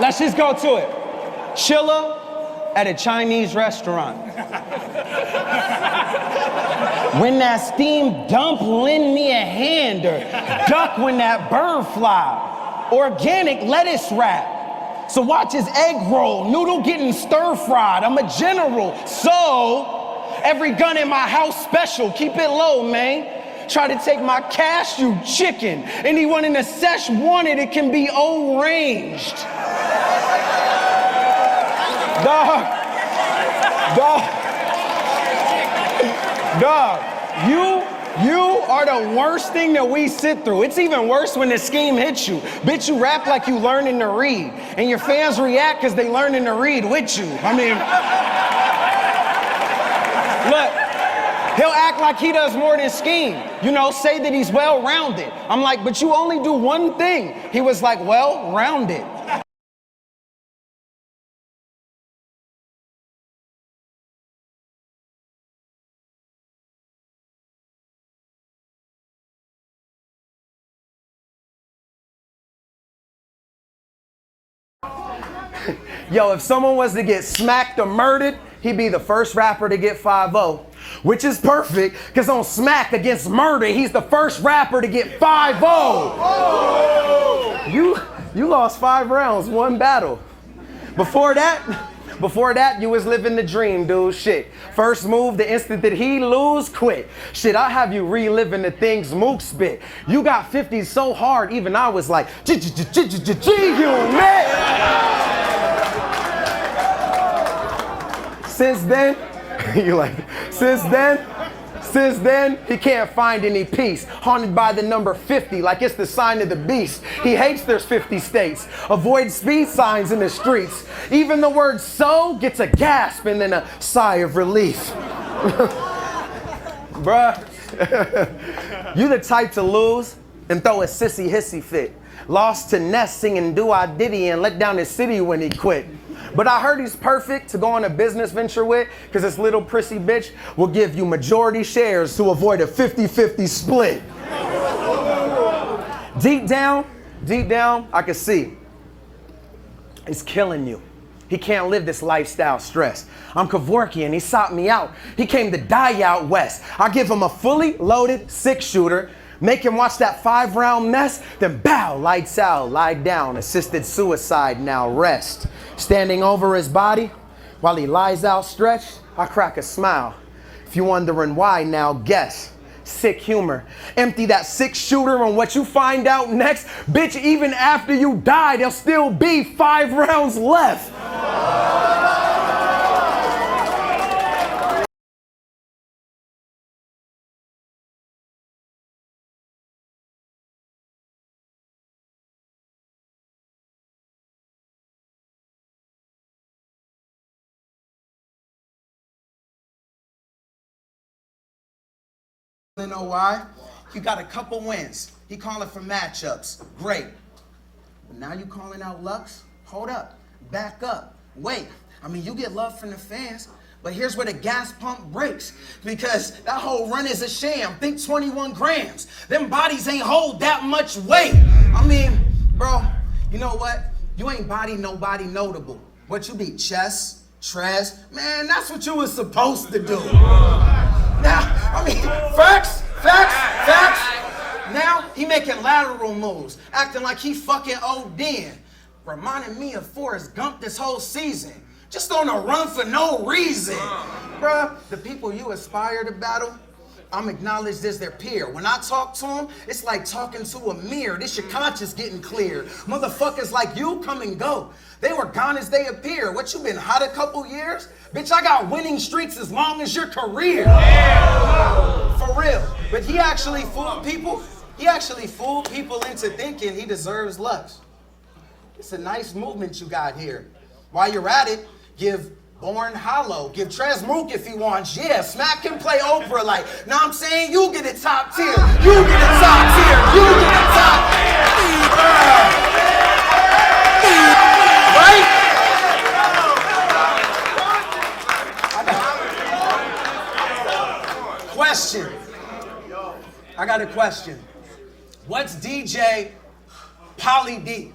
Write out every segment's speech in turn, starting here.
let's just go to it. Chilla at a Chinese restaurant. When that steamed dump, lend me a hand, or duck when that bird fly. Organic lettuce wrap. So watch his egg roll, noodle getting stir fried. I'm a general, so every gun in my house special. Keep it low, man. Try to take my cashew chicken. Anyone in the sesh wanted it can be O-ranged. Dog, you are the worst thing that we sit through. It's even worse when the scheme hits you. Bitch, you rap like you learning to read, and your fans react because they learning to read with you. I mean, look, he'll act like he does more than scheme. You know, say that he's well-rounded. I'm like, but you only do one thing. He was like, well-rounded. Yo, if someone was to get smacked or murdered, he'd be the first rapper to get 5-0. Which is perfect, because on Smack Against Murder, he's the first rapper to get 5-0. Oh. You lost 5 rounds, 1 battle. Before that, you was living the dream, dude. Shit. First move, the instant that he lose, quit. Shit, I have you reliving the things Mook spit. You got 50 so hard, even I was like, you man. Since then, he can't find any peace. Haunted by the number 50, like it's the sign of the beast. He hates there's 50 states. Avoid speed signs in the streets. Even the word so gets a gasp and then a sigh of relief. Bruh, you the type to lose and throw a sissy hissy fit. Lost to Ness singing Do I Diddy and let down his city when he quit. But I heard he's perfect to go on a business venture with, because this little prissy bitch will give you majority shares to avoid a 50-50 split. Deep down, I can see it's killing you. He can't live this lifestyle stress. I'm Kevorkian, he sought me out. He came to die out west. I give him a fully loaded 6-shooter, make him watch that 5-round mess, then bow, lights out, lie down, assisted suicide, now rest. Standing over his body while he lies outstretched, I crack a smile. If you're wondering why, now guess. Sick humor. Empty that 6-shooter and what you find out next, bitch, even after you die, there'll still be 5 rounds left. You know why? You got a couple wins. He calling for matchups. Great. But now you calling out Lux? Hold up. Back up. Wait. I mean, you get love from the fans, but here's where the gas pump breaks. Because that whole run is a sham. Think 21 grams. Them bodies ain't hold that much weight. I mean, bro, you know what? You ain't body nobody notable. What you be, chest, Trez? Man, that's what you was supposed to do. Now, I mean, facts. Now, he making lateral moves, acting like he fucking OD'ing. Reminding me of Forrest Gump this whole season. Just on a run for no reason. Bruh, the people you aspire to battle, I'm acknowledged as their peer. When I talk to them, it's like talking to a mirror. This your conscience getting clear. Motherfuckers like you come and go. They were gone as they appear. What, you been hot a couple years? Bitch, I got winning streaks as long as your career. Yeah. For real. But he actually fooled people. He actually fooled people into thinking he deserves Lux. It's a nice movement you got here. While you're at it, give Born Hollow, give Trez Mook if he wants. Yeah, Smack can play Oprah like, know what I'm saying? You get a top tier. You get a top tier. You get a top tier. Right? Question. I got a question. What's DJ Polly D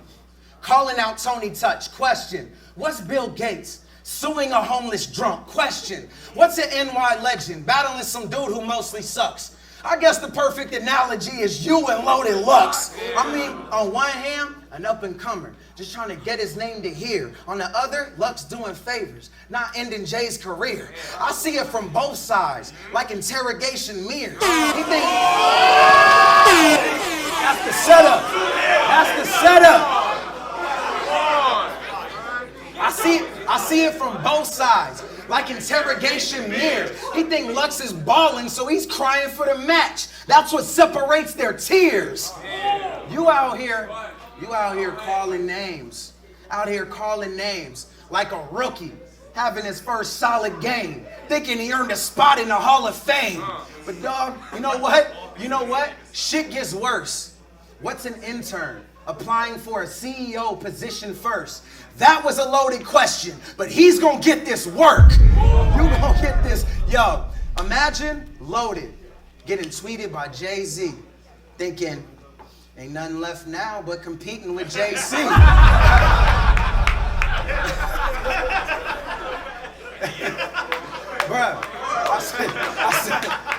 calling out Tony Touch. Question, what's Bill Gates suing a homeless drunk? Question, what's an NY legend battling some dude who mostly sucks? I guess the perfect analogy is you and Loaded Lux. I mean, on one hand, an up-and-comer, just trying to get his name to hear. On the other, Lux doing favors, not ending Jay's career. I see it from both sides, like interrogation mirrors. He think... That's the setup. That's the setup. I see it from both sides, like interrogation mirrors. He think Lux is balling, so he's crying for the match. That's what separates their tears. You out here calling names. Out here calling names like a rookie, having his first solid game, thinking he earned a spot in the Hall of Fame. But dog, you know what? Shit gets worse. What's an intern applying for a CEO position first? That was a loaded question, but he's gonna get this work. You gonna get this. Yo, imagine Loaded getting tweeted by Jay-Z, thinking, ain't nothing left now but competing with Jay-Z. Bruh,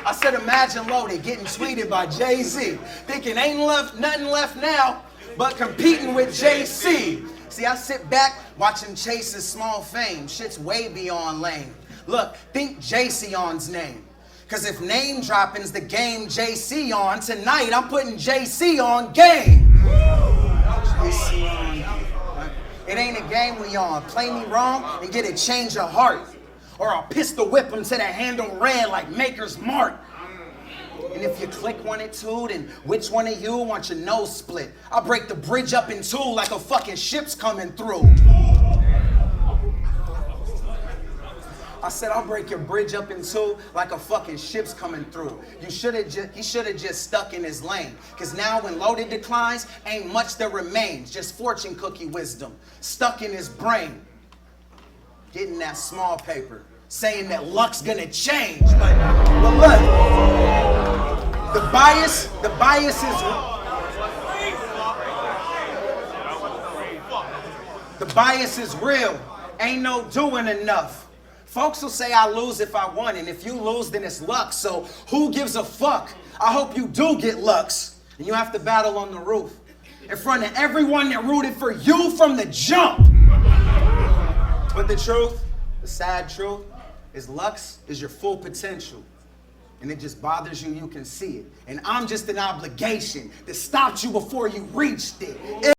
I said, imagine Loaded getting tweeted by Jay-Z, thinking ain't nothing left now but competing with Jay-Z. See, I sit back, watch him chase his small fame. Shit's way beyond lame. Look, think JC-on's name. Cause if name dropping's the game JC on, tonight I'm putting JC on game. JC on. It ain't a game we on. Play me wrong and get a change of heart. Or I'll pistol whip him to the handle red like Maker's Mark. And if you click one or two, then which one of you want your nose split? I'll break the bridge up in two like a fucking ship's coming through. I said I'll break your bridge up in two like a fucking ship's coming through. He should have just stuck in his lane. Cause now when Loaded declines, ain't much that remains. Just fortune cookie wisdom stuck in his brain. Getting that small paper, saying that luck's gonna change. But look, the bias is real. Ain't no doing enough. Folks will say I lose if I won, and if you lose, then it's luck. So who gives a fuck? I hope you do get Lux, and you have to battle on the roof in front of everyone that rooted for you from the jump. But the truth, the sad truth, is Lux is your full potential. And it just bothers you, you can see it. And I'm just an obligation that stopped you before you reached it.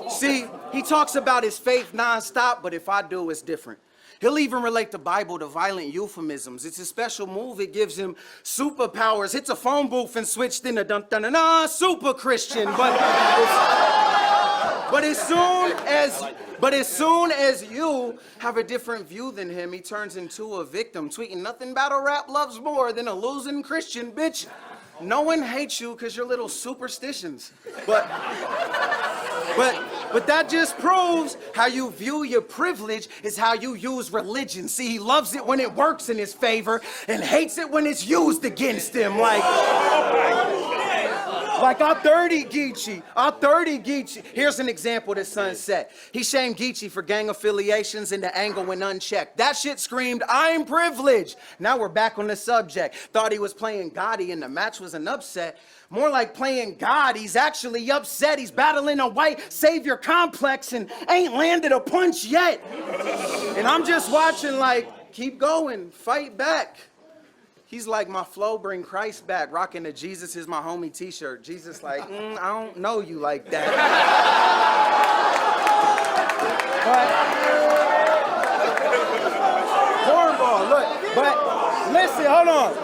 See, he talks about his faith nonstop, but if I do, it's different. He'll even relate the Bible to violent euphemisms. It's a special move. It gives him superpowers. Hits a phone booth and switched into dun-dun-dun-dun, super Christian. But as soon as you have a different view than him, he turns into a victim, tweeting nothing battle rap loves more than a losing Christian, bitch. No one hates you because you're little superstitions. But that just proves how you view your privilege is how you use religion. See, he loves it when it works in his favor and hates it when it's used against him. Like I 30 Geechee. Here's an example that Sunset. He shamed Geechee for gang affiliations and the angle went unchecked. That shit screamed, I'm privileged. Now we're back on the subject. Thought he was playing Gotti and the match was an upset. More like playing God, he's actually upset. He's battling a white savior complex and ain't landed a punch yet. And I'm just watching like, keep going, fight back. He's like, my flow bring Christ back, rocking the Jesus is my homie t-shirt. Jesus like, I don't know you like that. But, cornball, look, but listen, hold on.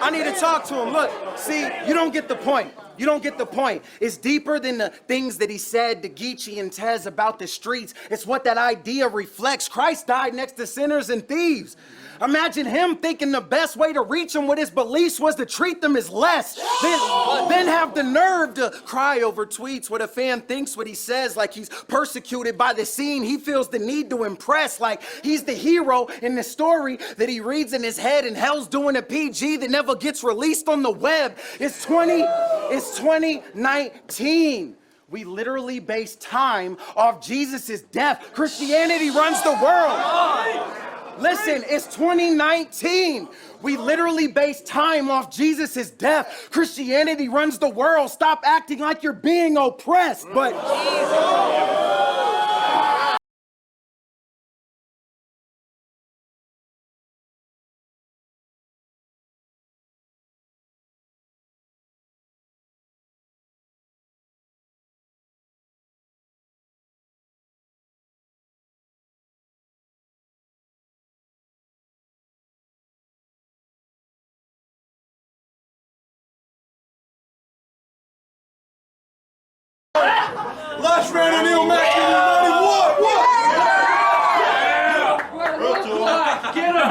I need to talk to him. Look, see, you don't get the point. You don't get the point. It's deeper than the things that he said to Geechee and Tez about the streets. It's what that idea reflects. Christ died next to sinners and thieves. Imagine him thinking the best way to reach him with his beliefs was to treat them as less. Then have the nerve to cry over tweets where the fan thinks what he says, like he's persecuted by the scene. He feels the need to impress, like he's the hero in the story that he reads in his head, and hell's doing a PG that never gets released on the web. It's 2019. We literally base time off Jesus' death. Christianity runs the world. Listen, it's 2019. We literally base time off Jesus' death. Christianity runs the world. Stop acting like you're being oppressed. But Last round in Illmac, everybody. What? Get him!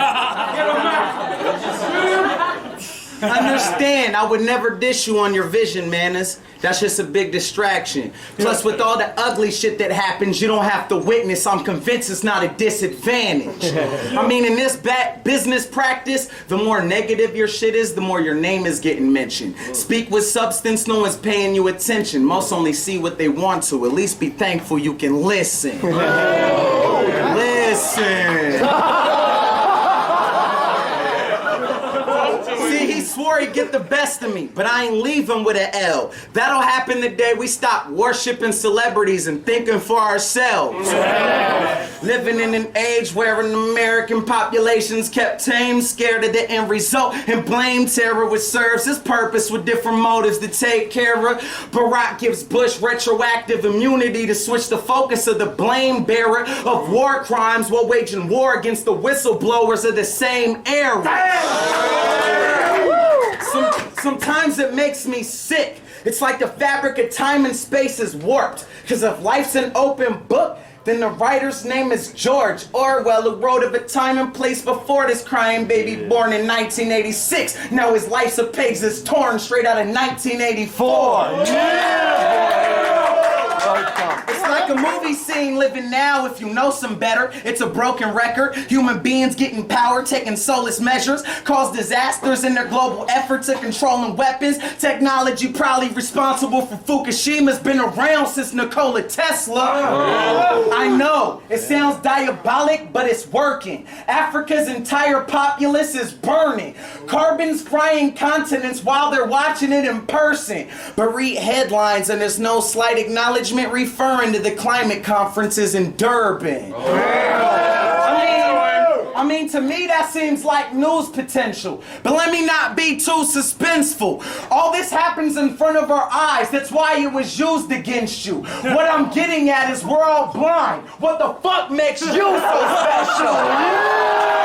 understand, I would never dish you on your vision, manners. That's just a big distraction. Plus, with all the ugly shit that happens, you don't have to witness. I'm convinced it's not a disadvantage. I mean, in this business practice, the more negative your shit is, the more your name is getting mentioned. Speak with substance, no one's paying you attention. Most only see what they want to. At least be thankful you can listen. Listen. He swore he'd get the best of me, but I ain't leaving with an L. That'll happen the day we stop worshiping celebrities and thinking for ourselves. Living in an age where an American population's kept tame, scared of the end result, and blame terror, which serves its purpose with different motives to take care of. Barack gives Bush retroactive immunity to switch the focus of the blame bearer of war crimes while waging war against the whistleblowers of the same era. Sometimes it makes me sick. It's like the fabric of time and space is warped. Cause if life's an open book, then the writer's name is George Orwell, who wrote of a time and place before this crying baby born in 1986. Now his life's a page that's torn straight out of 1984. It's like a movie scene living now if you know some better. It's a broken record. Human beings getting power, taking soulless measures, cause disasters in their global efforts of controlling weapons. Technology probably responsible for Fukushima's been around since Nikola Tesla. I know, it sounds diabolic, but it's working. Africa's entire populace is burning. Carbon's frying continents while they're watching it in person. But read headlines and there's no slight acknowledgement referring to the climate conferences in Durban. I mean, to me that seems like news potential. But let me not be too suspenseful. All this happens in front of our eyes. That's why it was used against you. What I'm getting at is we're all blind. What the fuck makes you so special?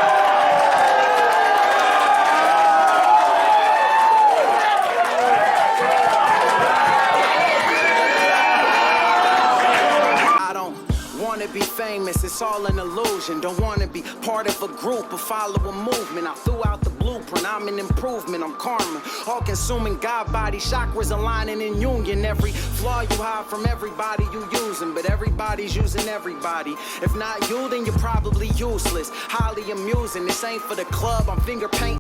Be famous, it's all an illusion. Don't want to be part of a group or follow a movement. I threw out the blueprint, I'm an improvement, I'm karma. All consuming God body, chakras aligning in union. Every flaw you hide from everybody you using, but everybody's using everybody. If not you, then you're probably useless. Highly amusing, this ain't for the club, I'm finger painting.